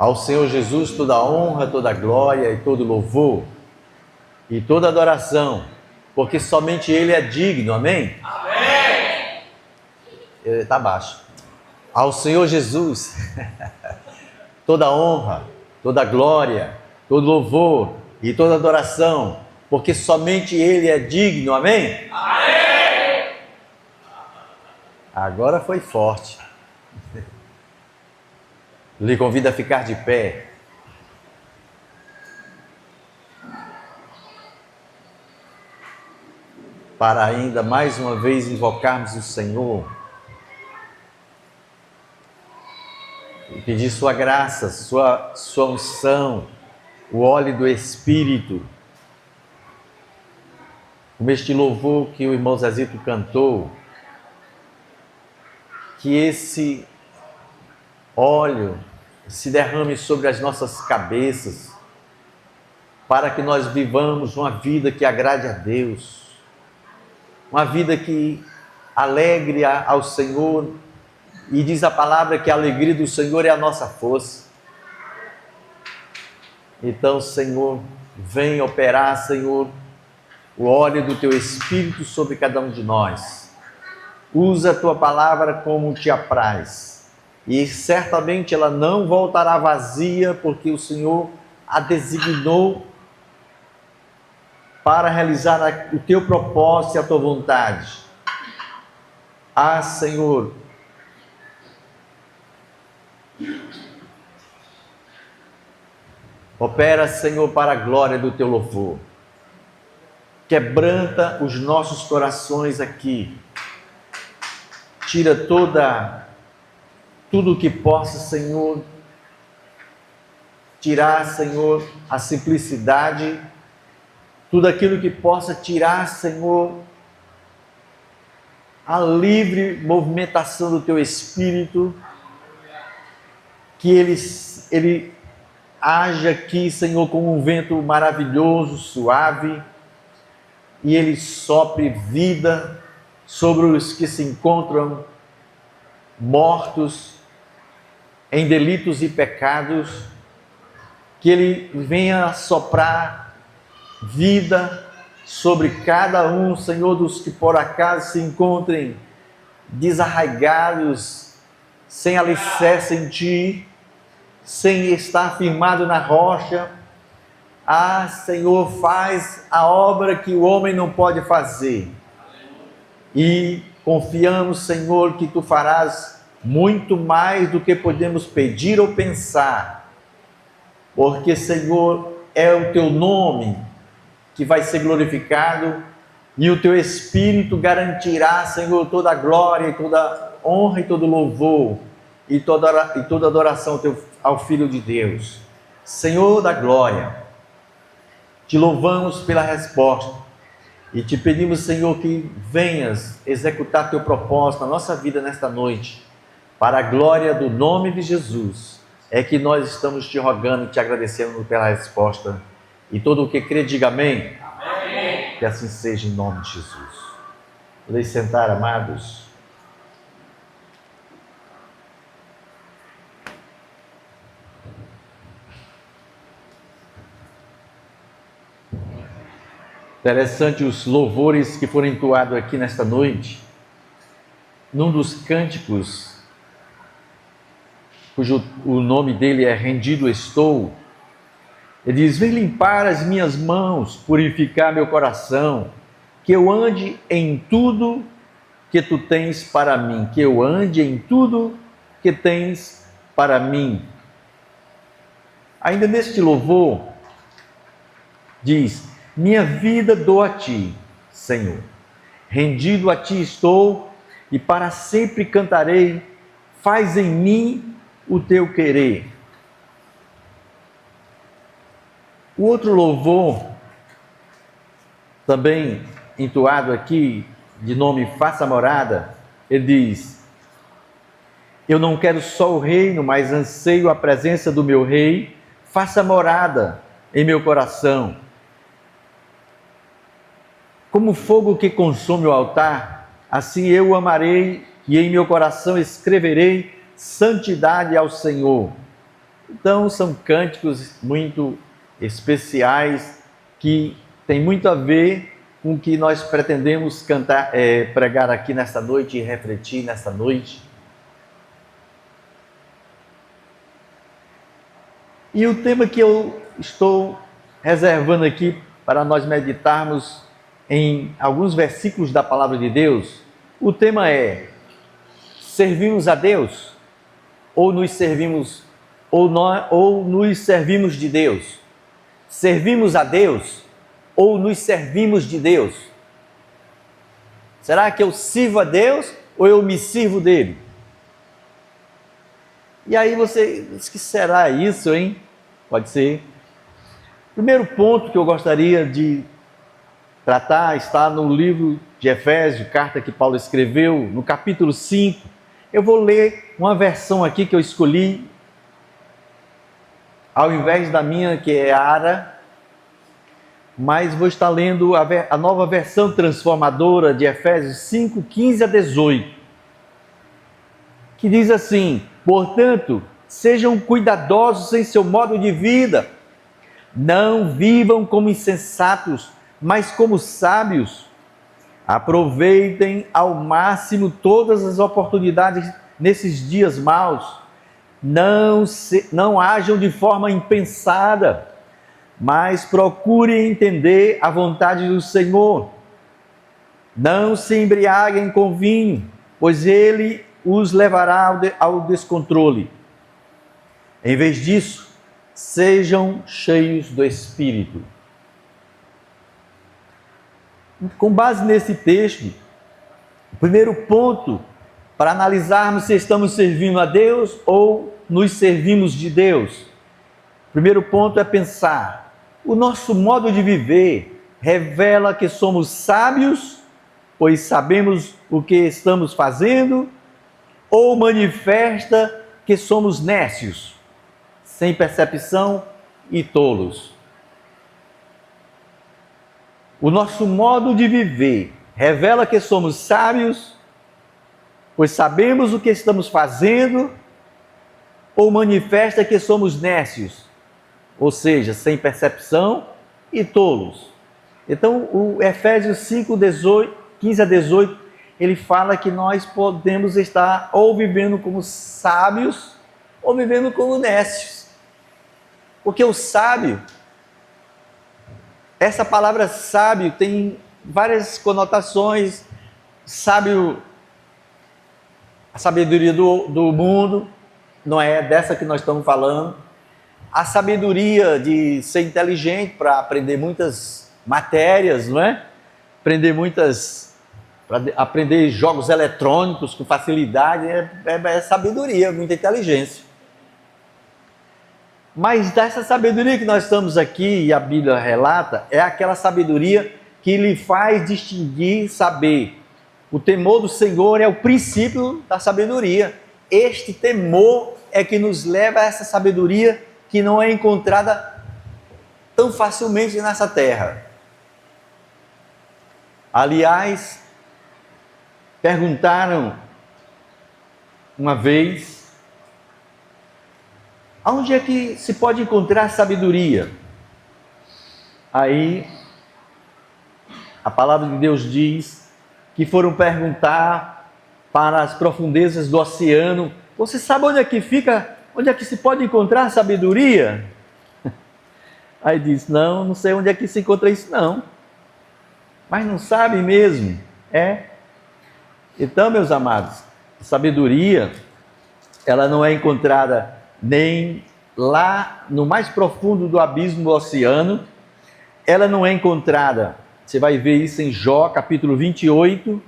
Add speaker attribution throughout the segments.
Speaker 1: Ao Senhor Jesus toda a honra, toda a glória e todo louvor e toda adoração, porque somente Ele é digno, amém?
Speaker 2: Amém!
Speaker 1: Está baixo. Ao Senhor Jesus toda a honra, toda a glória, todo louvor e toda adoração, porque somente Ele é digno, amém?
Speaker 2: Amém!
Speaker 1: Agora foi forte. Lhe convido a ficar de pé. Para ainda mais uma vez invocarmos o Senhor e pedir sua graça, sua unção, o óleo do Espírito. Como este louvor que o irmão Zezito cantou, que esse óleo se derrame sobre as nossas cabeças, para que nós vivamos uma vida que agrade a Deus, uma vida que alegre ao Senhor, e diz a palavra que a alegria do Senhor é a nossa força. Então, Senhor, vem operar, Senhor, o óleo do Teu Espírito sobre cada um de nós. Usa a Tua palavra como Te apraz. E certamente ela não voltará vazia, porque o Senhor a designou para realizar o Teu propósito e a Tua vontade. Ah, Senhor, opera, Senhor, para a glória do Teu louvor. Quebranta os nossos corações aqui. Tira tudo que possa, Senhor, tirar, Senhor, a simplicidade, tudo aquilo que possa tirar, Senhor, a livre movimentação do Teu Espírito, que Ele haja aqui, Senhor, como um vento maravilhoso, suave, e Ele sopre vida sobre os que se encontram mortos em delitos e pecados, que Ele venha soprar vida sobre cada um, Senhor, dos que por acaso se encontrem desarraigados, sem alicerce em Ti, sem estar firmado na rocha. Ah, Senhor, faz a obra que o homem não pode fazer. E confiamos, Senhor, que Tu farás muito mais do que podemos pedir ou pensar, porque, Senhor, é o Teu nome que vai ser glorificado, e o Teu Espírito garantirá, Senhor, toda a glória, e toda a honra e todo louvor, e toda adoração ao Filho de Deus. Senhor da glória, Te louvamos pela resposta, e Te pedimos, Senhor, que venhas executar Teu propósito na nossa vida nesta noite, para a glória do nome de Jesus. É que nós estamos Te rogando e Te agradecendo pela resposta. E todo o que crê, diga amém.
Speaker 2: Amém.
Speaker 1: Que assim seja em nome de Jesus. Podem sentar, amados. Interessante os louvores que foram entoados aqui nesta noite. Num dos cânticos, cujo o nome dele é Rendido Estou, ele diz: vem limpar as minhas mãos, purificar meu coração, que eu ande em tudo que Tu tens para mim, que eu ande em tudo que tens para mim. Ainda neste louvor, diz: minha vida dou a Ti, Senhor, rendido a Ti estou, e para sempre cantarei, faz em mim o Teu querer. O outro louvor, também entoado aqui, de nome Faça Morada, ele diz: eu não quero só o reino, mas anseio a presença do meu Rei, faça morada em meu coração. Como fogo que consome o altar, assim eu o amarei, e em meu coração escreverei santidade ao Senhor. Então são cânticos muito especiais que tem muito a ver com o que nós pretendemos cantar, pregar aqui nesta noite e refletir nesta noite. E o tema que eu estou reservando aqui para nós meditarmos em alguns versículos da palavra de Deus, o tema é: servimos a Deus ou nos servimos de Deus? Servimos a Deus ou nos servimos de Deus? Será que eu sirvo a Deus ou eu me sirvo dele? E aí você diz: que será isso, hein? Pode ser. Primeiro ponto que eu gostaria de tratar está no livro de Efésios, carta que Paulo escreveu, no capítulo 5. Eu vou ler uma versão aqui que eu escolhi, ao invés da minha, que é Ara, mas vou estar lendo a nova versão transformadora de Efésios 5, 15 a 18, que diz assim: portanto, sejam cuidadosos em seu modo de vida, não vivam como insensatos, mas como sábios. Aproveitem ao máximo todas as oportunidades nesses dias maus. Não ajam de forma impensada, mas procurem entender a vontade do Senhor. Não se embriaguem com vinho, pois ele os levará ao descontrole. Em vez disso, sejam cheios do Espírito. Com base nesse texto, o primeiro ponto para analisarmos se estamos servindo a Deus ou nos servimos de Deus, o primeiro ponto é pensar: o nosso modo de viver revela que somos sábios, pois sabemos o que estamos fazendo, ou manifesta que somos nécios, sem percepção e tolos? O nosso modo de viver revela que somos sábios, pois sabemos o que estamos fazendo, ou manifesta que somos nécios, ou seja, sem percepção e tolos? Então, o Efésios 5, 15 a 18, ele fala que nós podemos estar ou vivendo como sábios, ou vivendo como nécios. Porque o sábio, essa palavra sábio tem várias conotações. Sábio, a sabedoria do mundo, não é dessa que nós estamos falando. A sabedoria de ser inteligente para aprender muitas matérias, não é? Aprender jogos eletrônicos com facilidade, é sabedoria, muita inteligência. Mas dessa sabedoria que nós estamos aqui, e a Bíblia relata, é aquela sabedoria que lhe faz distinguir, saber. O temor do Senhor é o princípio da sabedoria. Este temor é que nos leva a essa sabedoria que não é encontrada tão facilmente nessa terra. Aliás, perguntaram uma vez: aonde é que se pode encontrar sabedoria? Aí, a palavra de Deus diz que foram perguntar para as profundezas do oceano: você sabe onde é que fica, onde é que se pode encontrar sabedoria? Aí diz: não sei onde é que se encontra isso não. Mas não sabe mesmo? Então, meus amados, sabedoria, ela não é encontrada nem lá no mais profundo do abismo do oceano, ela não é encontrada. Você vai ver isso em Jó, capítulo 28,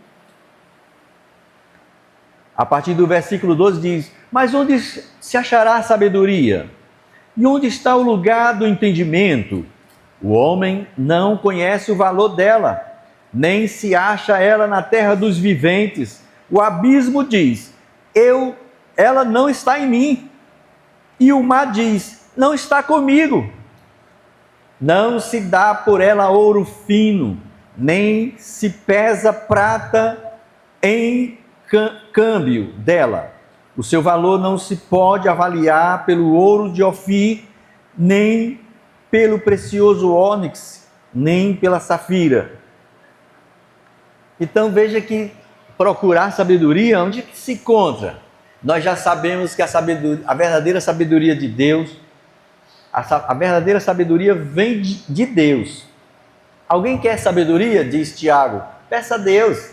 Speaker 1: a partir do versículo 12 diz: mas onde se achará a sabedoria? E onde está o lugar do entendimento? O homem não conhece o valor dela, nem se acha ela na terra dos viventes. O abismo diz: ela não está em mim. E o mar diz: não está comigo. Não se dá por ela ouro fino, nem se pesa prata em câmbio dela. O seu valor não se pode avaliar pelo ouro de Ofir, nem pelo precioso ônix, nem pela safira. Então veja que procurar sabedoria, onde que se encontra? Nós já sabemos que a verdadeira sabedoria de Deus, a verdadeira sabedoria vem de Deus. Alguém quer sabedoria? Diz Tiago. Peça a Deus.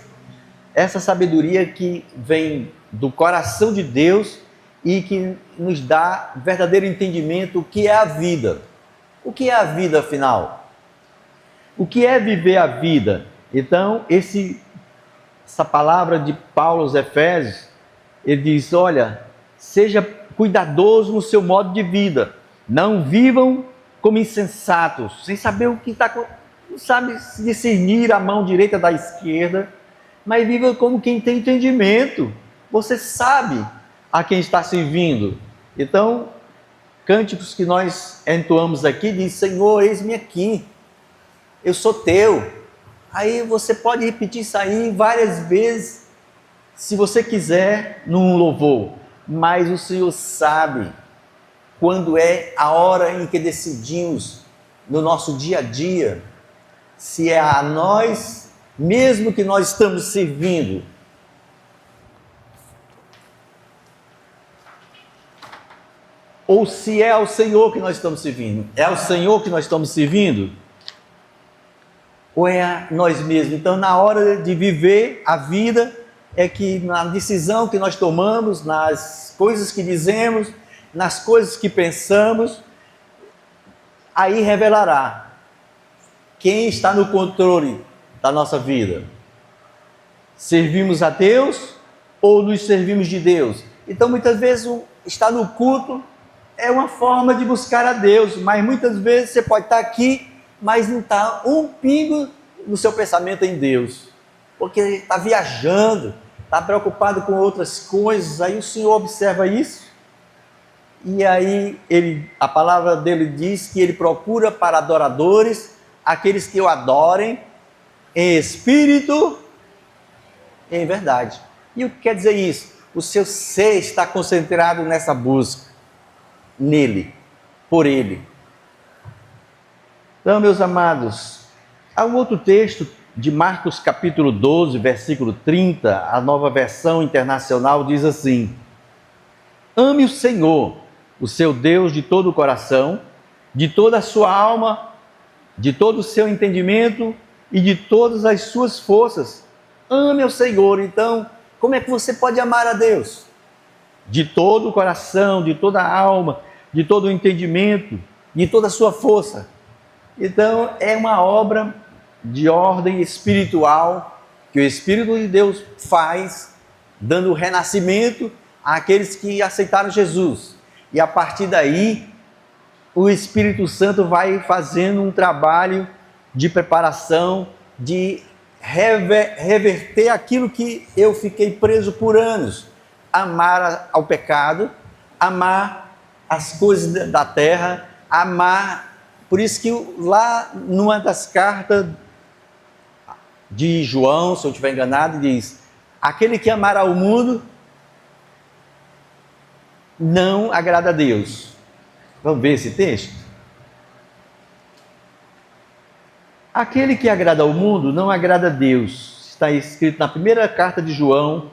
Speaker 1: Essa sabedoria que vem do coração de Deus e que nos dá verdadeiro entendimento o que é a vida. O que é a vida, afinal? O que é viver a vida? Então, essa palavra de Paulo aos Efésios, ele diz, olha, seja cuidadoso no seu modo de vida. Não vivam como insensatos, sem saber o que está, não sabe discernir a mão direita da esquerda, mas viva como quem tem entendimento. Você sabe a quem está servindo. Então, cânticos que nós entoamos aqui diz, Senhor, eis-me aqui, eu sou teu. Aí você pode repetir isso aí várias vezes, se você quiser, num louvor. Mas o Senhor sabe quando é a hora em que decidimos, no nosso dia a dia, se é a nós, mesmo que nós estamos servindo, ou se é ao Senhor que nós estamos servindo. É ao Senhor que nós estamos servindo? Ou é a nós mesmos? Então, na hora de viver a vida, é que na decisão que nós tomamos, nas coisas que dizemos, nas coisas que pensamos, aí revelará quem está no controle da nossa vida. Servimos a Deus ou nos servimos de Deus? Então, muitas vezes, estar no culto é uma forma de buscar a Deus, mas muitas vezes você pode estar aqui, mas não está um pingo no seu pensamento em Deus, porque está viajando, está preocupado com outras coisas. Aí o Senhor observa isso, e aí a palavra dele diz que ele procura para adoradores, aqueles que o adorem em espírito e em verdade. E o que quer dizer isso? O seu ser está concentrado nessa busca, nele, por ele. Então, meus amados, há um outro texto de Marcos capítulo 12, versículo 30, a Nova Versão Internacional diz assim: ame o Senhor, o seu Deus, de todo o coração, de toda a sua alma, de todo o seu entendimento e de todas as suas forças. Ame o Senhor. Então, como é que você pode amar a Deus? De todo o coração, de toda a alma, de todo o entendimento, de toda a sua força. Então, é uma obra de ordem espiritual que o Espírito de Deus faz, dando renascimento àqueles que aceitaram Jesus. E a partir daí, o Espírito Santo vai fazendo um trabalho de preparação, de reverter aquilo que eu fiquei preso por anos. Amar ao pecado, amar as coisas da terra, amar. Por isso que lá numa das cartas de João, se eu estiver enganado, diz: aquele que amar ao mundo não agrada a Deus. Vamos ver esse texto? Aquele que agrada ao mundo não agrada a Deus. Está escrito na primeira carta de João,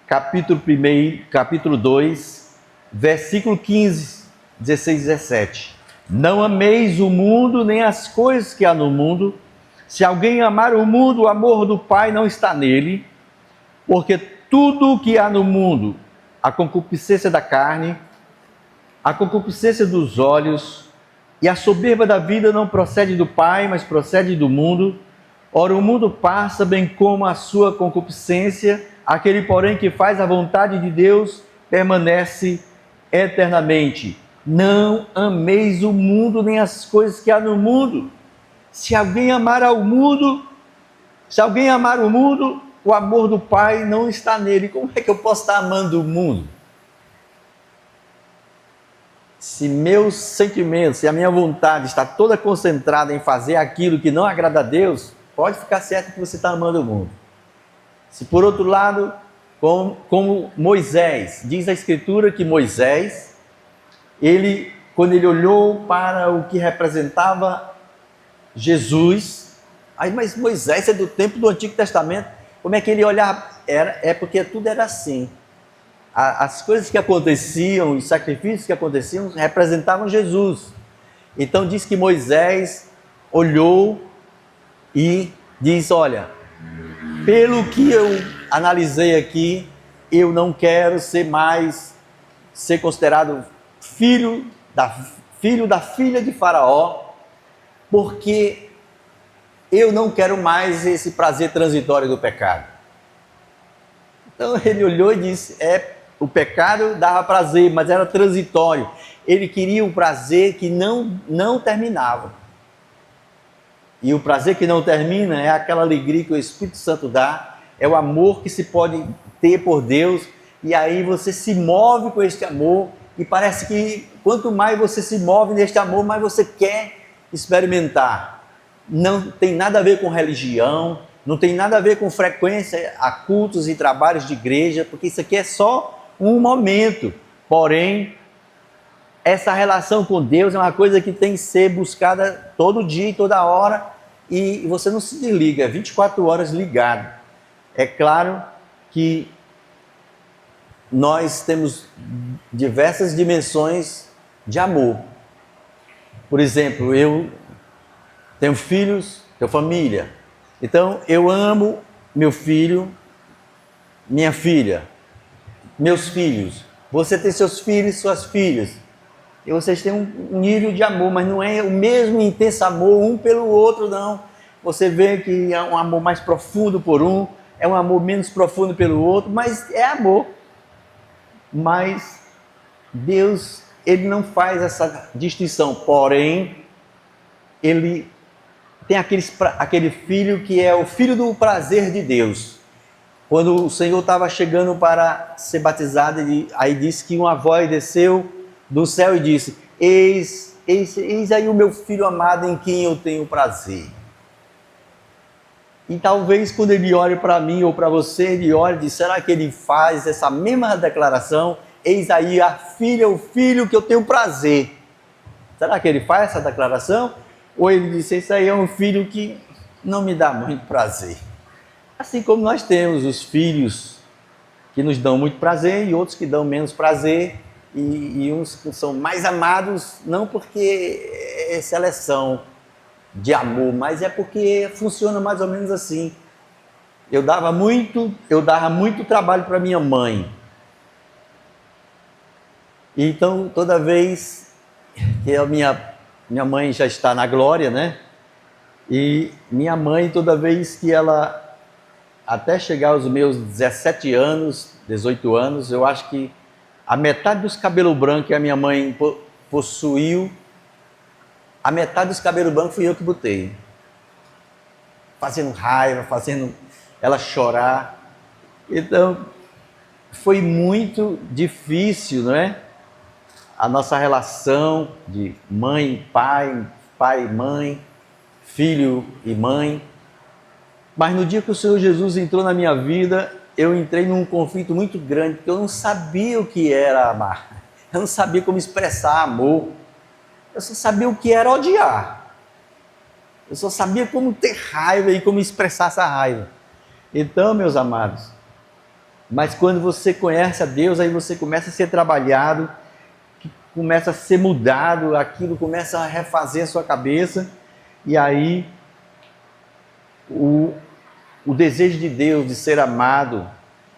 Speaker 1: capítulo 1, capítulo 2, versículo 15, 16 e 17. Não ameis o mundo, nem as coisas que há no mundo. Se alguém amar o mundo, o amor do Pai não está nele. Porque tudo o que há no mundo, a concupiscência da carne, a concupiscência dos olhos e a soberba da vida não procede do Pai, mas procede do mundo. Ora, o mundo passa, bem como a sua concupiscência. Aquele, porém, que faz a vontade de Deus permanece eternamente. Não ameis o mundo, nem as coisas que há no mundo. Se alguém amar o mundo, o amor do Pai não está nele. Como é que eu posso estar amando o mundo? Se meus sentimentos, se a minha vontade está toda concentrada em fazer aquilo que não agrada a Deus, pode ficar certo que você está amando o mundo. Se por outro lado, como Moisés. Diz a Escritura que Moisés, quando ele olhou para o que representava Jesus, mas Moisés é do tempo do Antigo Testamento, como é que ele olhava? É porque tudo era assim. As coisas que aconteciam, os sacrifícios que aconteciam, representavam Jesus. Então diz que Moisés olhou e diz: olha, pelo que eu analisei aqui, eu não quero ser considerado filho da filha de Faraó, porque eu não quero mais esse prazer transitório do pecado. Então ele olhou e disse: o pecado dava prazer, mas era transitório. Ele queria um prazer que não terminava. E o prazer que não termina é aquela alegria que o Espírito Santo dá, é o amor que se pode ter por Deus, e aí você se move com este amor, e parece que quanto mais você se move neste amor, mais você quer experimentar. Não tem nada a ver com religião, não tem nada a ver com frequência a cultos e trabalhos de igreja, porque isso aqui é só um momento. Porém, essa relação com Deus é uma coisa que tem que ser buscada todo dia e toda hora, e você não se desliga, é 24 horas ligado. É claro que nós temos diversas dimensões de amor. Por exemplo, eu tenho filhos, tenho família. Então, eu amo meu filho, minha filha, meus filhos. Você tem seus filhos e suas filhas. E vocês têm um nível de amor, mas não é o mesmo intenso amor um pelo outro, não. Você vê que é um amor mais profundo por um, é um amor menos profundo pelo outro, mas é amor. Mas Deus, Ele não faz essa distinção, porém, Ele tem aquele filho que é o filho do prazer de Deus. Quando o Senhor estava chegando para ser batizado, aí disse que uma voz desceu do céu e disse: eis aí o meu filho amado em quem eu tenho prazer. E talvez quando ele olhe para mim ou para você, ele olhe e diz: será que ele faz essa mesma declaração? Eis aí a filha, o filho que eu tenho prazer. Será que ele faz essa declaração? Ou ele disse: esse aí é um filho que não me dá muito prazer. Assim como nós temos os filhos que nos dão muito prazer e outros que dão menos prazer, e uns que são mais amados, não porque é seleção de amor, mas é porque funciona mais ou menos assim. Eu dava muito trabalho para minha mãe. Então, toda vez que a minha mãe já está na glória, né? E minha mãe, toda vez que ela, até chegar aos meus 17 anos, 18 anos, eu acho que a metade dos cabelos brancos que a minha mãe possuiu, a metade dos cabelos brancos fui eu que botei. Fazendo raiva, fazendo ela chorar. Então, foi muito difícil, não é? A nossa relação de mãe, pai, mãe, filho e mãe. Mas no dia que o Senhor Jesus entrou na minha vida, eu entrei num conflito muito grande, porque eu não sabia o que era amar. Eu não sabia como expressar amor. Eu só sabia o que era odiar. Eu só sabia como ter raiva e como expressar essa raiva. Então, meus amados, mas quando você conhece a Deus, aí você começa a ser trabalhado, começa a ser mudado, aquilo começa a refazer a sua cabeça, e aí o desejo de Deus de ser amado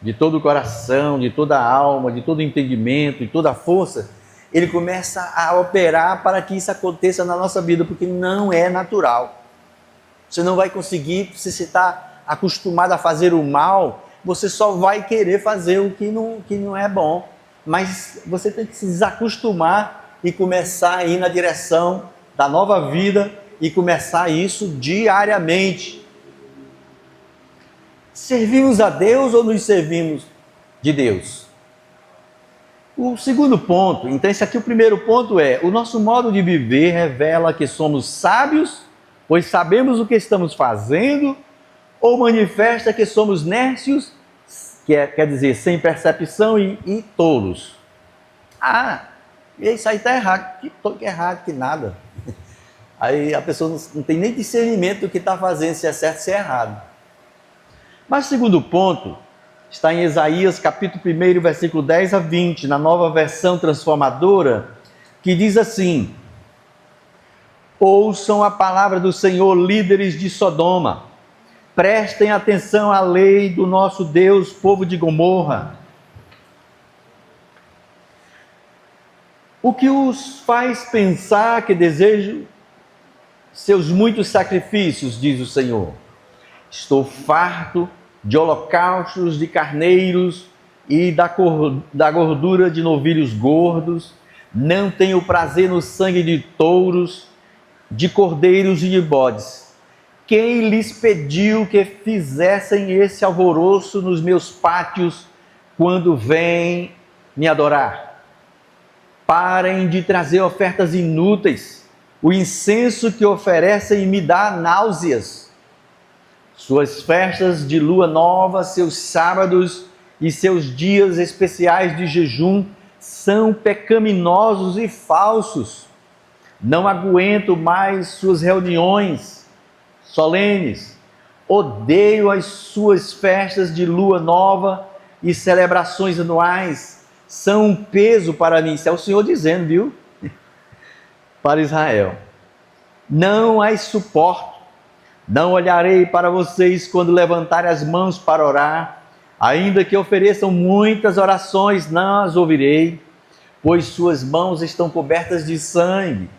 Speaker 1: de todo o coração, de toda a alma, de todo o entendimento, de toda a força, ele começa a operar para que isso aconteça na nossa vida, porque não é natural. Você não vai conseguir, se você está acostumado a fazer o mal, você só vai querer fazer o que não é bom. Mas você tem que se desacostumar e começar a ir na direção da nova vida e começar isso diariamente. Servimos a Deus ou nos servimos de Deus? O segundo ponto, então esse aqui, o primeiro ponto é: o nosso modo de viver revela que somos sábios, pois sabemos o que estamos fazendo, ou manifesta que somos nércios, quer dizer sem percepção e tolos. Ah, isso aí está errado. Que errado, que nada. Aí a pessoa não tem nem discernimento do que está fazendo, se é certo, se é errado. Mas o segundo ponto está em Isaías capítulo 1, versículo 10 a 20, na nova versão transformadora, que diz assim: ouçam a palavra do Senhor, líderes de Sodoma. Prestem atenção à lei do nosso Deus, povo de Gomorra. O que os faz pensar que desejam seus muitos sacrifícios, diz o Senhor. Estou farto de holocaustos de carneiros e da gordura de novilhos gordos. Não tenho prazer no sangue de touros, de cordeiros e de bodes. Quem lhes pediu que fizessem esse alvoroço nos meus pátios quando vêm me adorar? Parem de trazer ofertas inúteis. O incenso que oferecem me dá náuseas. Suas festas de lua nova, seus sábados e seus dias especiais de jejum são pecaminosos e falsos. Não aguento mais suas reuniões solenes. Odeio as suas festas de lua nova e celebrações anuais. São um peso para mim. Isso é o Senhor dizendo, viu? Para Israel. Não as suporto. Não olharei para vocês quando levantarem as mãos para orar. Ainda que ofereçam muitas orações, não as ouvirei, pois suas mãos estão cobertas de sangue.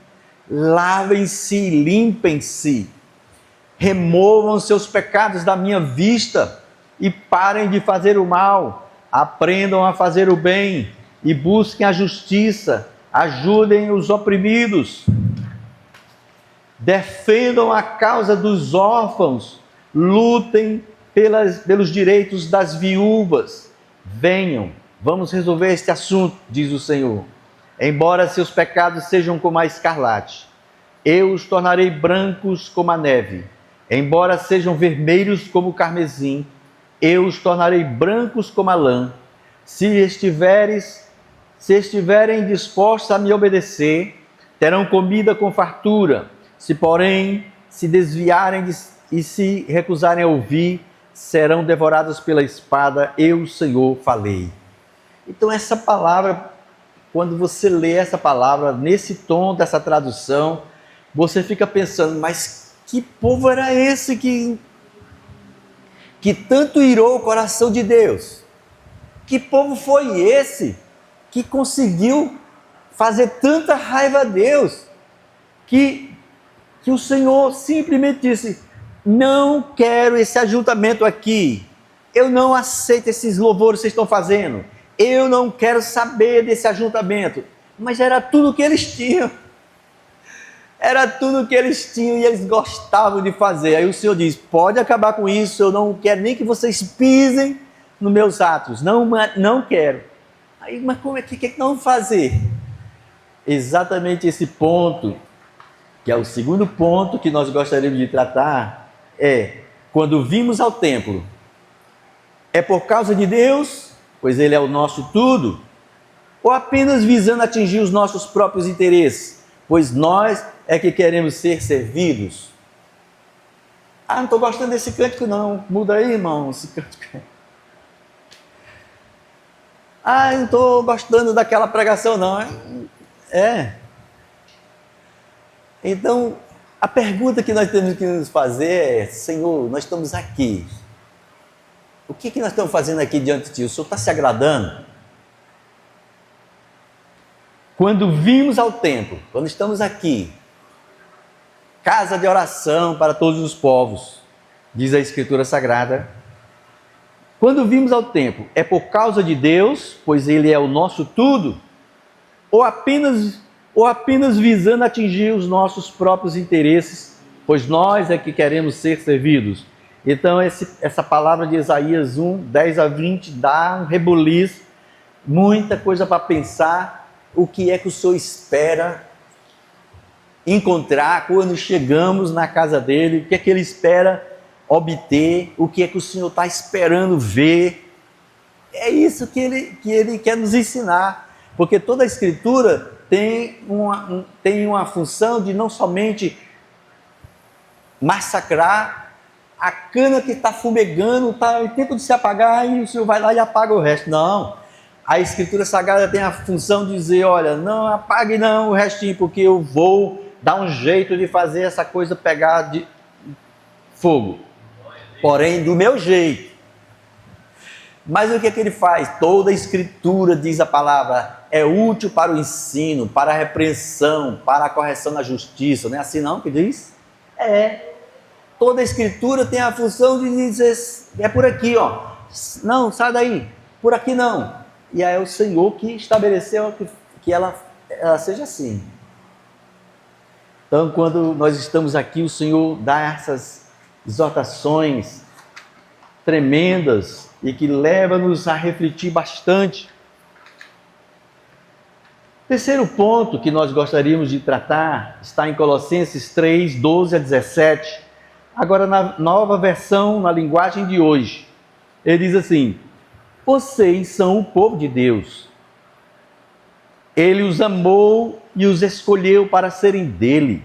Speaker 1: Lavem-se, limpem-se. Removam seus pecados da minha vista e parem de fazer o mal. Aprendam a fazer o bem e busquem a justiça. Ajudem os oprimidos. Defendam a causa dos órfãos. Lutem pelos direitos das viúvas. Venham, vamos resolver este assunto, diz o Senhor. Embora seus pecados sejam como a escarlate, eu os tornarei brancos como a neve. Embora sejam vermelhos como o carmesim, eu os tornarei brancos como a lã. Se estiverem dispostos a me obedecer, terão comida com fartura. Se, porém, se desviarem e se recusarem a ouvir, serão devorados pela espada. Eu, o Senhor, falei. Então, essa palavra, quando você lê essa palavra, nesse tom dessa tradução, você fica pensando, mas que povo era esse que tanto irou o coração de Deus? Que povo foi esse que conseguiu fazer tanta raiva a Deus? Que o Senhor simplesmente disse, não quero esse ajuntamento aqui. Eu não aceito esses louvores que vocês estão fazendo. Eu não quero saber desse ajuntamento. Mas era tudo que eles tinham. Era tudo que eles tinham e eles gostavam de fazer. Aí o Senhor diz, pode acabar com isso, eu não quero nem que vocês pisem nos meus atos. Não quero. Aí, mas como é que nós vamos fazer? Exatamente esse ponto, que é o segundo ponto que nós gostaríamos de tratar, é quando vimos ao templo, é por causa de Deus, pois Ele é o nosso tudo, ou apenas visando atingir os nossos próprios interesses, pois nós é que queremos ser servidos? Ah, não estou gostando desse cântico não, muda aí, irmão, esse cântico. Ah, não estou gostando daquela pregação não. Então, a pergunta que nós temos que nos fazer é, Senhor, nós estamos aqui. O que nós estamos fazendo aqui diante de Ti? O Senhor está se agradando? Quando vimos ao templo, quando estamos aqui, casa de oração para todos os povos, diz a Escritura Sagrada. Quando vimos ao templo, é por causa de Deus, pois Ele é o nosso tudo, ou apenas visando atingir os nossos próprios interesses, pois nós é que queremos ser servidos? Então essa palavra de Isaías 1, 10 a 20 dá um rebuliço, muita coisa para pensar. O que é que o Senhor espera encontrar quando chegamos na casa dele? O que é que ele espera obter? O que é que o Senhor está esperando ver? É isso que ele quer nos ensinar, porque toda a Escritura tem uma função de não somente massacrar a cana que está fumegando, está em tempo de se apagar, e o Senhor vai lá e apaga o resto. Não, a Escritura Sagrada tem a função de dizer, olha, não apague não o restinho, porque eu vou dar um jeito de fazer essa coisa pegar de fogo, porém do meu jeito. Mas o que é que ele faz? Toda a Escritura, diz a palavra, é útil para o ensino, para a repreensão, para a correção na justiça. Não é assim não que diz? Toda a Escritura tem a função de dizer, é por aqui, ó. Não, sai daí, por aqui não. E aí é o Senhor que estabeleceu que ela seja assim. Então, quando nós estamos aqui, o Senhor dá essas exortações tremendas e que leva-nos a refletir bastante. Terceiro ponto que nós gostaríamos de tratar está em Colossenses 3, 12 a 17. Agora na nova versão, na linguagem de hoje. Ele diz assim: vocês são o povo de Deus. Ele os amou e os escolheu para serem dele.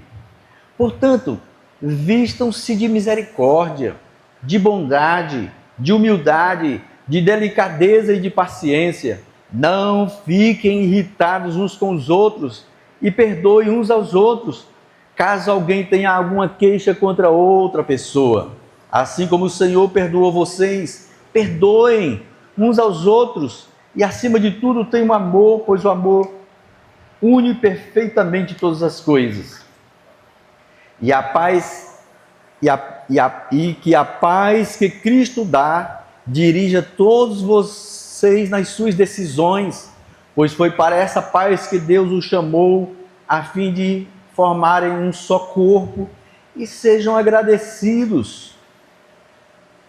Speaker 1: Portanto, vistam-se de misericórdia, de bondade, de humildade, de delicadeza e de paciência. Não fiquem irritados uns com os outros e perdoem uns aos outros, caso alguém tenha alguma queixa contra outra pessoa. Assim como o Senhor perdoou vocês, perdoem uns aos outros. E acima de tudo tenham amor, pois o amor une perfeitamente todas as coisas. E a paz que a paz que Cristo dá dirija todos vocês nas suas decisões, pois foi para essa paz que Deus os chamou, a fim de formarem um só corpo, e sejam agradecidos.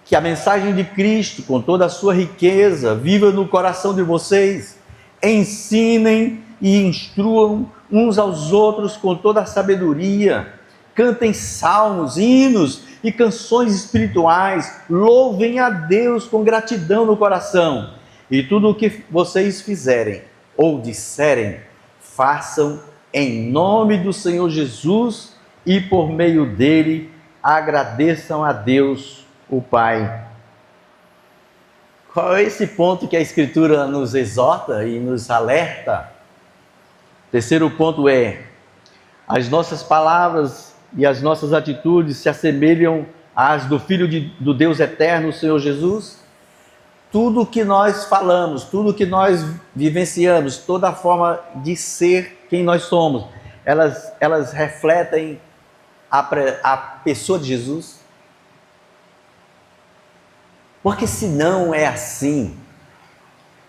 Speaker 1: Que a mensagem de Cristo, com toda a sua riqueza, viva no coração de vocês. Ensinem e instruam uns aos outros com toda a sabedoria. Cantem salmos, hinos e canções espirituais. Louvem a Deus com gratidão no coração. E tudo o que vocês fizerem ou disserem, façam em nome do Senhor Jesus e por meio dele agradeçam a Deus, o Pai. Qual é esse ponto que a Escritura nos exorta e nos alerta? Terceiro ponto é: as nossas palavras e as nossas atitudes se assemelham às do Filho do Deus Eterno, o Senhor Jesus? Tudo que nós falamos, tudo que nós vivenciamos, toda a forma de ser quem nós somos, elas refletem a pessoa de Jesus? Porque se não é assim,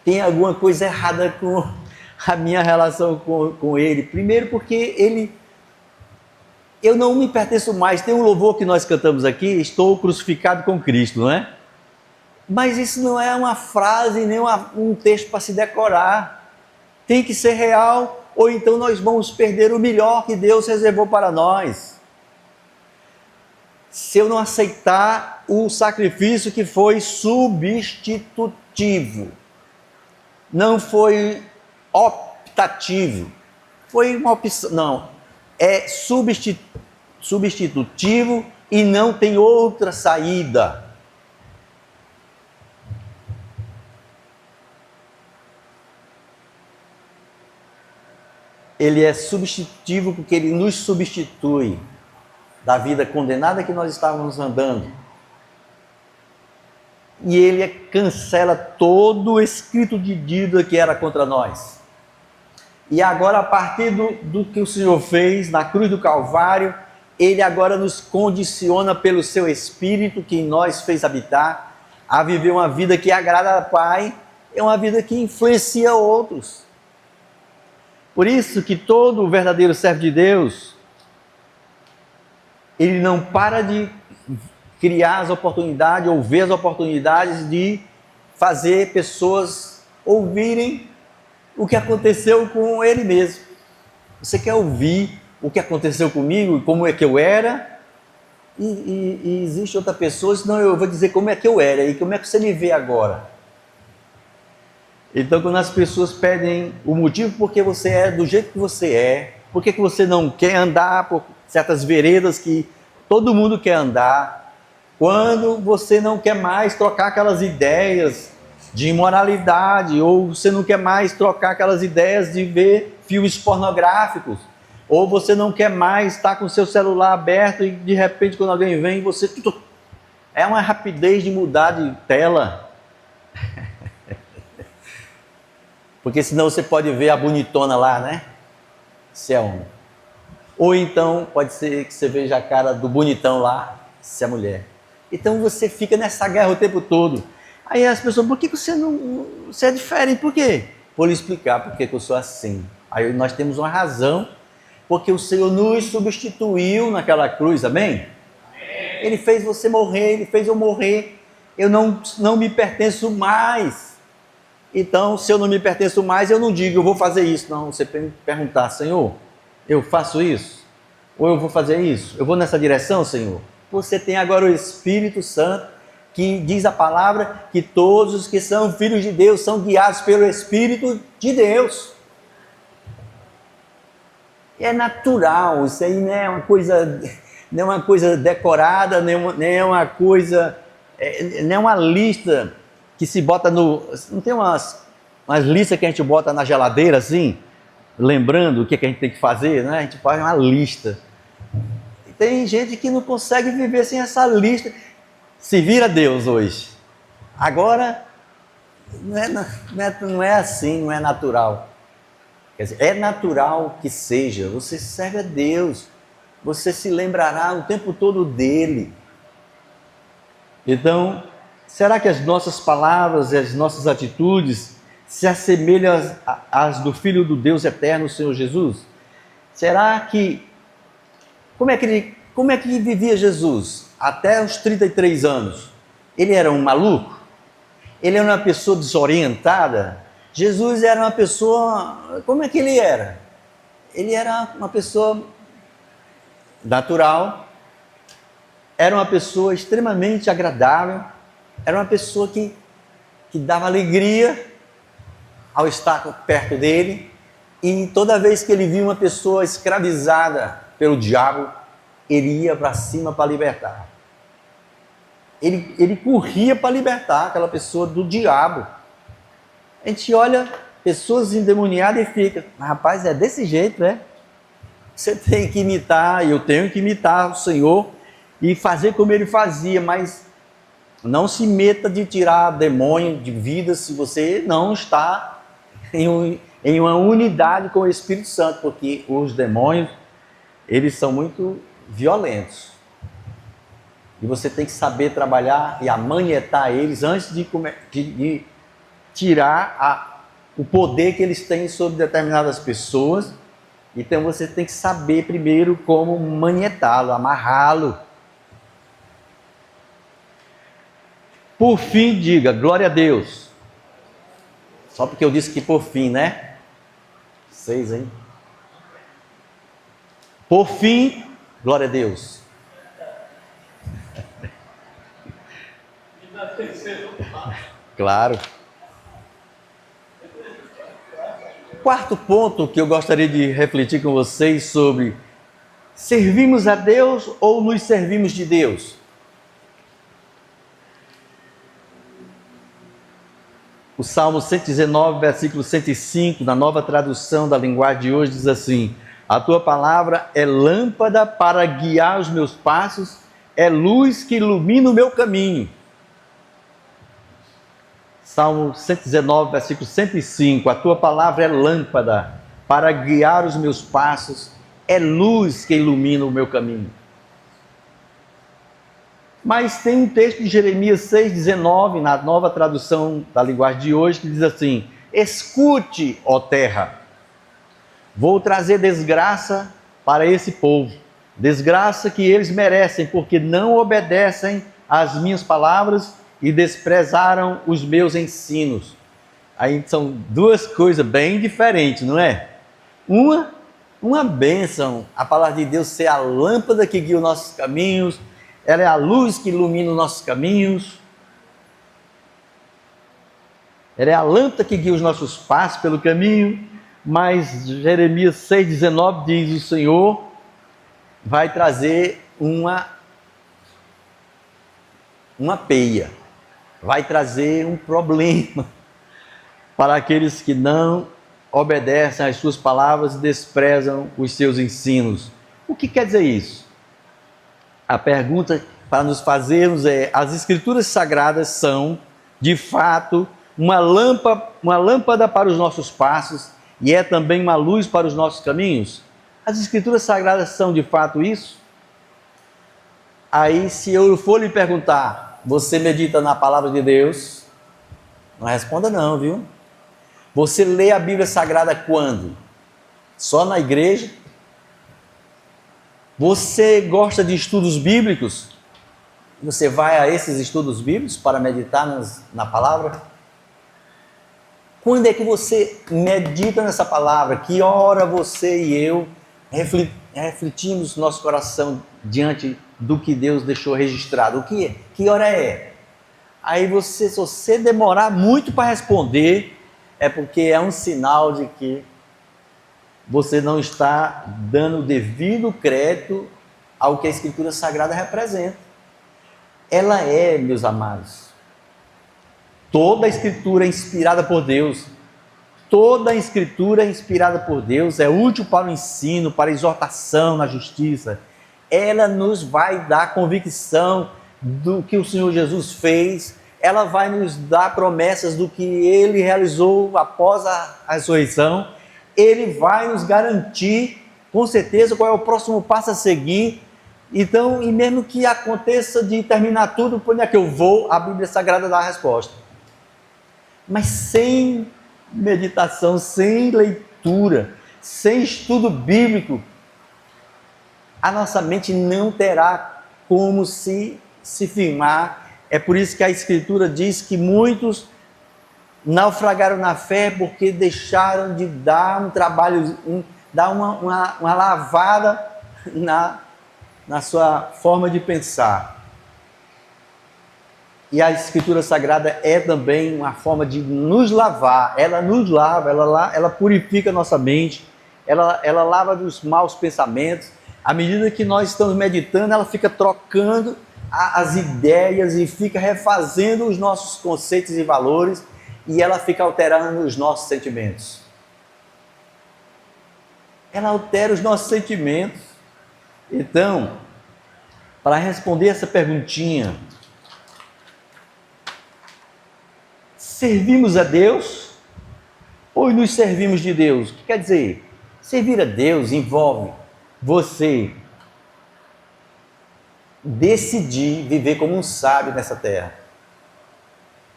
Speaker 1: tem alguma coisa errada com a minha relação com ele. Primeiro porque eu não me pertenço mais. Tem um louvor que nós cantamos aqui, estou crucificado com Cristo, não é? Mas isso não é uma frase, nem um texto para se decorar. Tem que ser real, ou então nós vamos perder o melhor que Deus reservou para nós. Se eu não aceitar o sacrifício que foi substitutivo, não foi optativo, foi uma opção, não, é substitutivo e não tem outra saída. Ele é substitutivo porque ele nos substitui da vida condenada que nós estávamos andando. E ele cancela todo o escrito de dívida que era contra nós. E agora, a partir do que o Senhor fez na cruz do Calvário, ele agora nos condiciona pelo seu Espírito que em nós fez habitar, a viver uma vida que agrada ao Pai, é uma vida que influencia outros. Por isso que todo verdadeiro servo de Deus, ele não para de criar as oportunidades ou ver as oportunidades de fazer pessoas ouvirem o que aconteceu com ele mesmo. Você quer ouvir o que aconteceu comigo, como é que eu era? E existe outra pessoa, senão eu vou dizer como é que eu era e como é que você me vê agora. Então, quando as pessoas pedem o motivo por que você é do jeito que você é, por que você não quer andar por certas veredas que todo mundo quer andar, quando você não quer mais trocar aquelas ideias de imoralidade, ou você não quer mais trocar aquelas ideias de ver filmes pornográficos, ou você não quer mais estar com o seu celular aberto e de repente quando alguém vem, você... É uma rapidez de mudar de tela. Porque senão você pode ver a bonitona lá, né? Se é homem. Ou então pode ser que você veja a cara do bonitão lá, se é mulher. Então você fica nessa guerra o tempo todo. Aí as pessoas, por que você não... Você é diferente, por quê? Vou lhe explicar por que eu sou assim. Aí nós temos uma razão, porque o Senhor nos substituiu naquela cruz, amém? Ele fez você morrer, Ele fez eu morrer. Eu não me pertenço mais. Então, se eu não me pertenço mais, eu não digo, eu vou fazer isso. Não, você perguntar, Senhor, eu faço isso? Ou eu vou fazer isso? Eu vou nessa direção, Senhor? Você tem agora o Espírito Santo, que diz a palavra que todos os que são filhos de Deus são guiados pelo Espírito de Deus. É natural, isso aí não é uma coisa decorada, nem é uma coisa, nem é uma lista que se bota no... Não tem umas listas que a gente bota na geladeira assim, lembrando o que a gente tem que fazer, né? A gente faz uma lista. E tem gente que não consegue viver sem essa lista. Se vira Deus hoje. Agora, não é assim, não é natural. Quer dizer, é natural que seja. Você serve a Deus. Você se lembrará o tempo todo dele. Então, será que as nossas palavras e as nossas atitudes se assemelham às do Filho do Deus eterno, o Senhor Jesus? Será que... Como é que vivia Jesus até os 33 anos? Ele era um maluco? Ele era uma pessoa desorientada? Jesus era uma pessoa... Como é que ele era? Ele era uma pessoa natural, era uma pessoa extremamente agradável, era uma pessoa que dava alegria ao estar perto dele, e toda vez que ele via uma pessoa escravizada pelo diabo, ele ia para cima para libertar. Ele corria para libertar aquela pessoa do diabo. A gente olha pessoas endemoniadas e fica, rapaz, é desse jeito, é? Você tem que imitar, eu tenho que imitar o Senhor e fazer como ele fazia, mas não se meta de tirar demônio de vida se você não está em uma unidade com o Espírito Santo, porque os demônios, eles são muito violentos. E você tem que saber trabalhar e amanhetar eles antes de tirar o poder que eles têm sobre determinadas pessoas. Então você tem que saber primeiro como manietá-lo, amarrá-lo. Por fim, diga, glória a Deus. Só porque eu disse que por fim, né? 6, hein? Por fim, glória a Deus. Claro. Quarto ponto que eu gostaria de refletir com vocês sobre: servimos a Deus ou nos servimos de Deus? O Salmo 119, versículo 105, na Nova Tradução da Linguagem de hoje, diz assim: a tua palavra é lâmpada para guiar os meus passos, é luz que ilumina o meu caminho. Salmo 119, versículo 105, a tua palavra é lâmpada para guiar os meus passos, é luz que ilumina o meu caminho. Mas tem um texto de Jeremias 6,19, na Nova Tradução da Linguagem de hoje, que diz assim: escute, ó terra, vou trazer desgraça para esse povo, desgraça que eles merecem, porque não obedecem às minhas palavras e desprezaram os meus ensinos. Aí são duas coisas bem diferentes, não é? Uma bênção, a palavra de Deus ser a lâmpada que guia os nossos caminhos, ela é a luz que ilumina os nossos caminhos. ela é a lâmpada que guia os nossos passos pelo caminho, mas Jeremias 6,19 diz: o Senhor vai trazer uma peia, vai trazer um problema para aqueles que não obedecem às suas palavras e desprezam os seus ensinos. O que quer dizer isso? A pergunta para nos fazermos é: as Escrituras Sagradas são, de fato, uma lâmpada para os nossos passos e é também uma luz para os nossos caminhos? As Escrituras Sagradas são, de fato, isso? Aí, se eu for lhe perguntar, você medita na palavra de Deus? Não responda não, viu? Você lê a Bíblia Sagrada quando? Só na igreja? Você gosta de estudos bíblicos? Você vai a esses estudos bíblicos para meditar na palavra? Quando é que você medita nessa palavra? Que hora você e eu refletimos nosso coração diante do que Deus deixou registrado? O que é? Que hora é? Aí se você demorar muito para responder, é porque é um sinal de que você não está dando o devido crédito ao que a Escritura Sagrada representa. Ela é, meus amados, toda a Escritura é inspirada por Deus. Toda a Escritura é inspirada por Deus, é útil para o ensino, para a exortação na justiça. Ela nos vai dar convicção do que o Senhor Jesus fez, ela vai nos dar promessas do que Ele realizou após a ressurreição. Ele vai nos garantir, com certeza, qual é o próximo passo a seguir. Então, e mesmo que aconteça de terminar tudo, por onde é que eu vou, a Bíblia Sagrada dá a resposta. Mas sem meditação, sem leitura, sem estudo bíblico, a nossa mente não terá como se firmar. É por isso que a Escritura diz que muitos naufragaram na fé porque deixaram de dar um trabalho, dar uma lavada na sua forma de pensar. E a Escritura Sagrada é também uma forma de nos lavar. Ela nos lava, ela purifica a nossa mente, ela lava dos maus pensamentos. À medida que nós estamos meditando, ela fica trocando as ideias e fica refazendo os nossos conceitos e valores, e ela fica alterando os nossos sentimentos. Ela altera os nossos sentimentos. Então, para responder essa perguntinha, servimos a Deus ou nos servimos de Deus? O que quer dizer? Servir a Deus envolve você decidir viver como um sábio nessa terra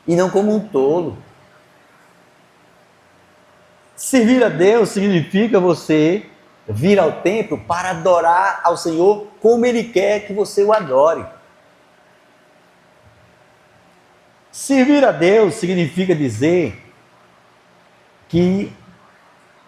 Speaker 1: e não como um tolo. Servir a Deus significa você vir ao templo para adorar ao Senhor como Ele quer que você o adore. Servir a Deus significa dizer que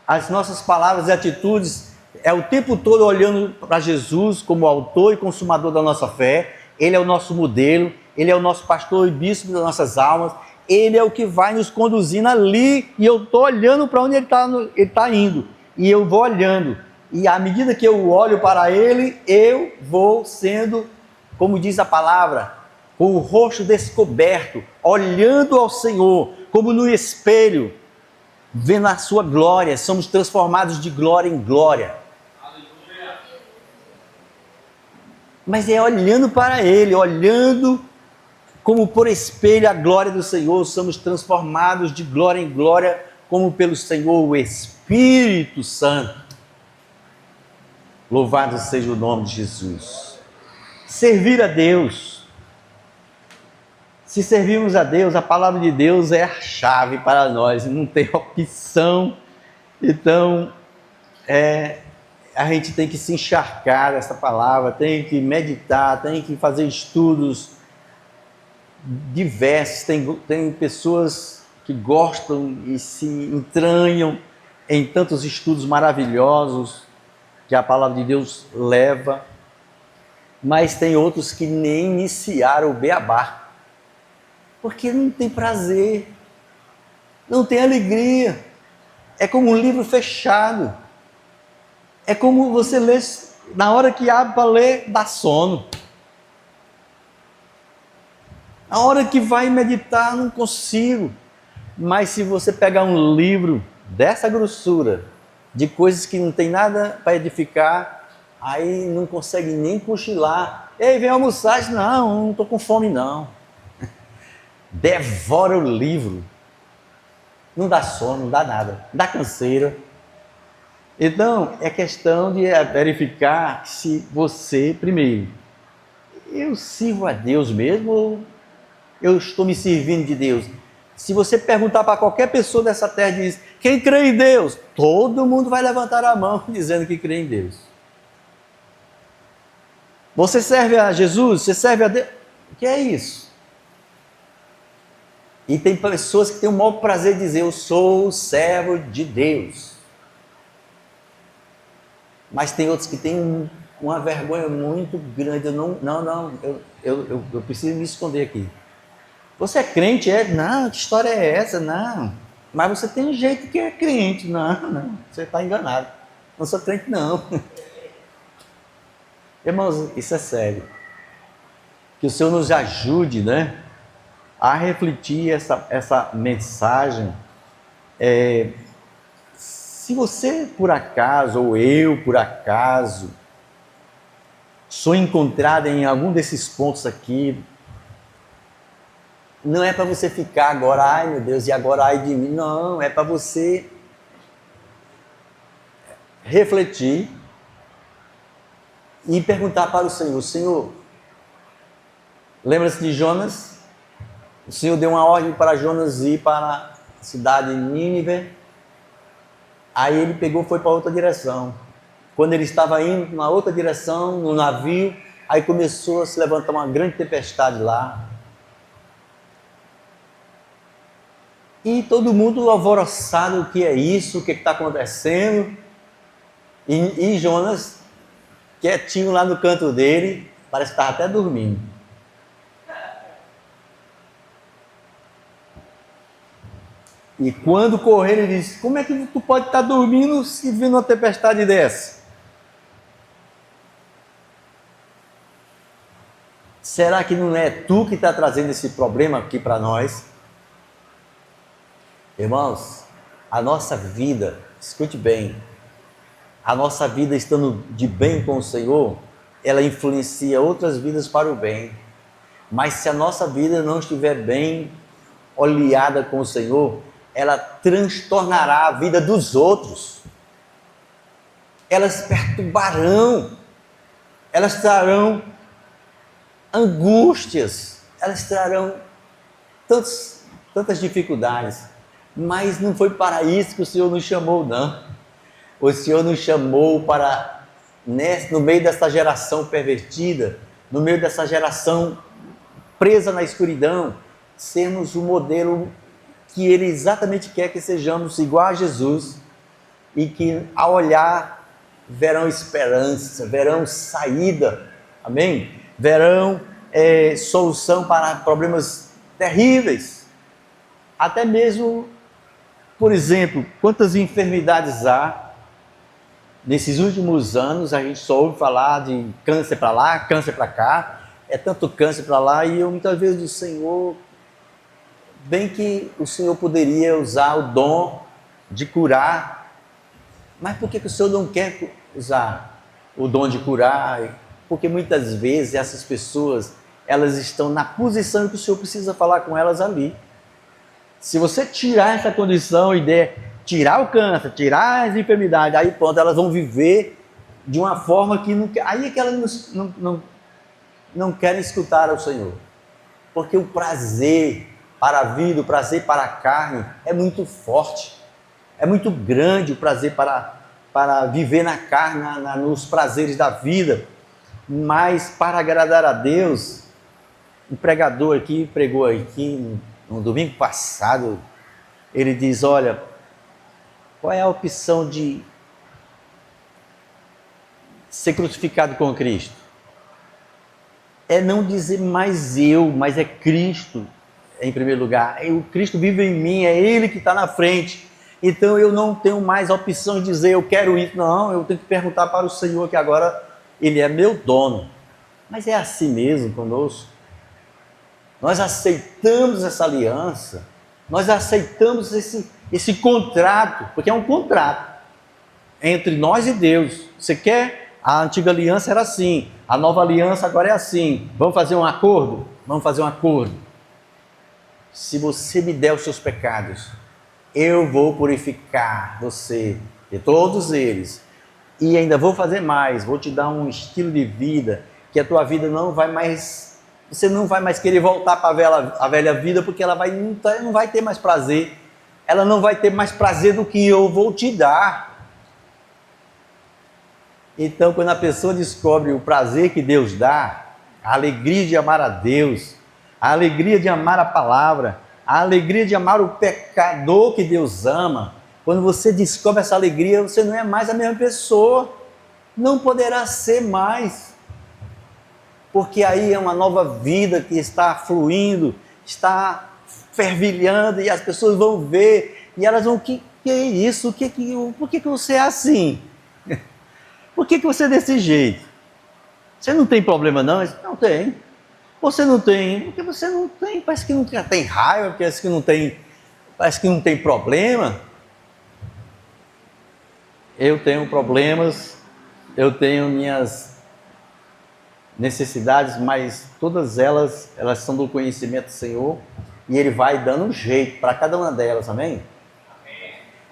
Speaker 1: as nossas palavras e atitudes é o tempo todo olhando para Jesus como autor e consumador da nossa fé. Ele é o nosso modelo, Ele é o nosso pastor e bispo das nossas almas. Ele é o que vai nos conduzindo ali, e eu estou olhando para onde Ele está indo, e eu vou olhando, e à medida que eu olho para Ele, eu vou sendo, como diz a palavra, com o rosto descoberto, olhando ao Senhor, como no espelho, vendo a sua glória. Somos transformados de glória em glória. Mas é olhando para Ele, olhando como por espelho a glória do Senhor, somos transformados de glória em glória, como pelo Senhor, o Espírito Santo. Louvado seja o nome de Jesus. Servir a Deus. Se servirmos a Deus, a palavra de Deus é a chave para nós, não tem opção. Então, a gente tem que se encharcar dessa palavra, tem que meditar, tem que fazer estudos diversos. Tem pessoas que gostam e se entranham em tantos estudos maravilhosos que a palavra de Deus leva, mas tem outros que nem iniciaram o beabá, porque não tem prazer, não tem alegria. É como um livro fechado. É como você lê, na hora que abre para ler, dá sono. Na hora que vai meditar, não consigo. Mas se você pegar um livro dessa grossura, de coisas que não tem nada para edificar, aí não consegue nem cochilar. Ei, vem almoçar. Não estou com fome não. Devora o livro. Não dá sono, não dá nada. Dá canseira. Então, é questão de verificar se você, primeiro, eu sirvo a Deus mesmo ou eu estou me servindo de Deus? Se você perguntar para qualquer pessoa dessa terra e diz, quem crê em Deus? Todo mundo vai levantar a mão dizendo que crê em Deus. Você serve a Jesus? Você serve a Deus? O que é isso? E tem pessoas que têm o maior prazer de dizer, eu sou servo de Deus. Mas tem outros que têm uma vergonha muito grande. Eu preciso me esconder aqui. Você é crente? Não, que história é essa? Não. Mas você tem um jeito que é crente. Não, você está enganado. Não sou crente, não. Irmãos, isso é sério. Que o Senhor nos ajude, né, a refletir essa mensagem. Se você, por acaso, ou eu, por acaso, sou encontrado em algum desses pontos aqui, não é para você ficar agora, ai meu Deus, e agora ai de mim. Não, é para você refletir e perguntar para o Senhor, Senhor, lembra-se de Jonas? O Senhor deu uma ordem para Jonas ir para a cidade de Nínive. Aí ele pegou e foi para outra direção. Quando ele estava indo na outra direção, no navio, aí começou a se levantar uma grande tempestade lá. E todo mundo alvoroçado, o que é isso, o que está acontecendo. E Jonas, quietinho lá no canto dele, parece que estava até dormindo. E quando correram, ele disse, como é que tu pode estar dormindo se vindo uma tempestade dessa? Será que não é tu que está trazendo esse problema aqui para nós? Irmãos, a nossa vida, escute bem, a nossa vida estando de bem com o Senhor, ela influencia outras vidas para o bem. Mas se a nossa vida não estiver bem oleada com o Senhor, ela transtornará a vida dos outros. Elas perturbarão, elas trarão angústias, elas trarão tantas dificuldades. Mas não foi para isso que o Senhor nos chamou, não. O Senhor nos chamou para, no meio dessa geração pervertida, no meio dessa geração presa na escuridão, sermos o modelo que Ele exatamente quer que sejamos, igual a Jesus, e que ao olhar verão esperança, verão saída, amém? Verão solução para problemas terríveis, até mesmo, por exemplo, quantas enfermidades há. Nesses últimos anos a gente só ouve falar de câncer para lá, câncer para cá, é tanto câncer para lá, e eu muitas vezes digo, Senhor, bem que o Senhor poderia usar o dom de curar, mas por que o Senhor não quer usar o dom de curar? Porque muitas vezes essas pessoas, elas estão na posição que o Senhor precisa falar com elas ali. Se você tirar essa condição e tirar o câncer, tirar as enfermidades, aí pronto, elas vão viver de uma forma que não quer. Aí é que elas não querem escutar ao Senhor. Porque o prazer para a vida, o prazer para a carne é muito forte. É muito grande o prazer para viver na carne, nos prazeres da vida. Mas para agradar a Deus, um pregador aqui pregou aqui no domingo passado, ele diz, olha, qual é a opção de ser crucificado com Cristo? É não dizer mais eu, mas é Cristo. em primeiro lugar. O Cristo vive em mim, é Ele que está na frente. Então eu não tenho mais a opção de dizer eu quero isso. Não, eu tenho que perguntar para o Senhor que agora Ele é meu dono. Mas é assim mesmo conosco. Nós aceitamos essa aliança, nós aceitamos esse contrato, porque é um contrato entre nós e Deus. Você quer? A antiga aliança era assim, a nova aliança agora é assim. Vamos fazer um acordo? Vamos fazer um acordo. Se você me der os seus pecados, eu vou purificar você de todos eles. E ainda vou fazer mais, vou te dar um estilo de vida, que a tua vida não vai mais, você não vai mais querer voltar para a velha vida, porque ela não vai ter mais prazer. Ela não vai ter mais prazer do que eu vou te dar. Então, quando a pessoa descobre o prazer que Deus dá, a alegria de amar a Deus, a alegria de amar a palavra, a alegria de amar o pecador que Deus ama, quando você descobre essa alegria, você não é mais a mesma pessoa, não poderá ser mais, porque aí é uma nova vida que está fluindo, está fervilhando, e as pessoas vão ver, e elas vão, que é isso? Por que você é assim? Por que você é desse jeito? Você não tem problema não? Não tem. Você não tem, porque você não tem, parece que não tem raiva, parece que não tem problema. Eu tenho problemas, eu tenho minhas necessidades, mas todas elas são do conhecimento do Senhor, e Ele vai dando um jeito para cada uma delas, amém?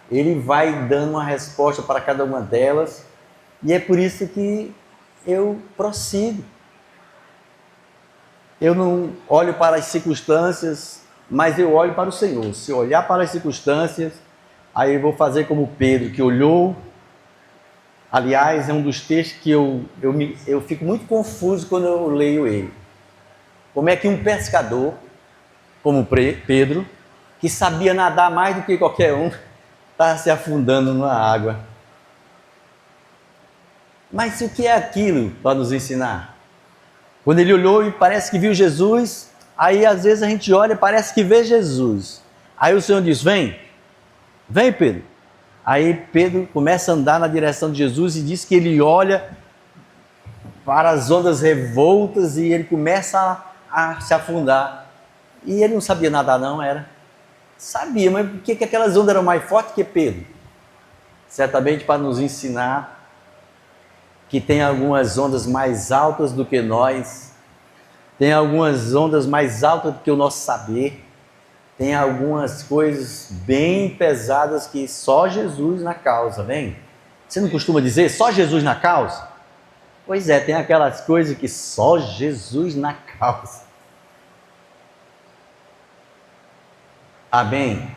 Speaker 1: Ele vai dando uma resposta para cada uma delas, e é por isso que eu prossigo. Eu não olho para as circunstâncias, mas eu olho para o Senhor. Se eu olhar para as circunstâncias, aí eu vou fazer como Pedro, que olhou. Aliás, é um dos textos que eu fico muito confuso quando eu leio ele. Como é que um pescador, como Pedro, que sabia nadar mais do que qualquer um, está se afundando na água? Mas o que é aquilo para nos ensinar? Quando ele olhou e parece que viu Jesus, aí às vezes a gente olha e parece que vê Jesus. Aí o Senhor diz, vem Pedro. Aí Pedro começa a andar na direção de Jesus e diz que ele olha para as ondas revoltas e ele começa a se afundar. E ele não sabia nadar não, era? Sabia, mas por que aquelas ondas eram mais fortes que Pedro? Certamente para nos ensinar que tem algumas ondas mais altas do que nós, tem algumas ondas mais altas do que o nosso saber, tem algumas coisas bem pesadas que só Jesus na causa, vem? Você não costuma dizer só Jesus na causa? Pois é, tem aquelas coisas que só Jesus na causa. Amém?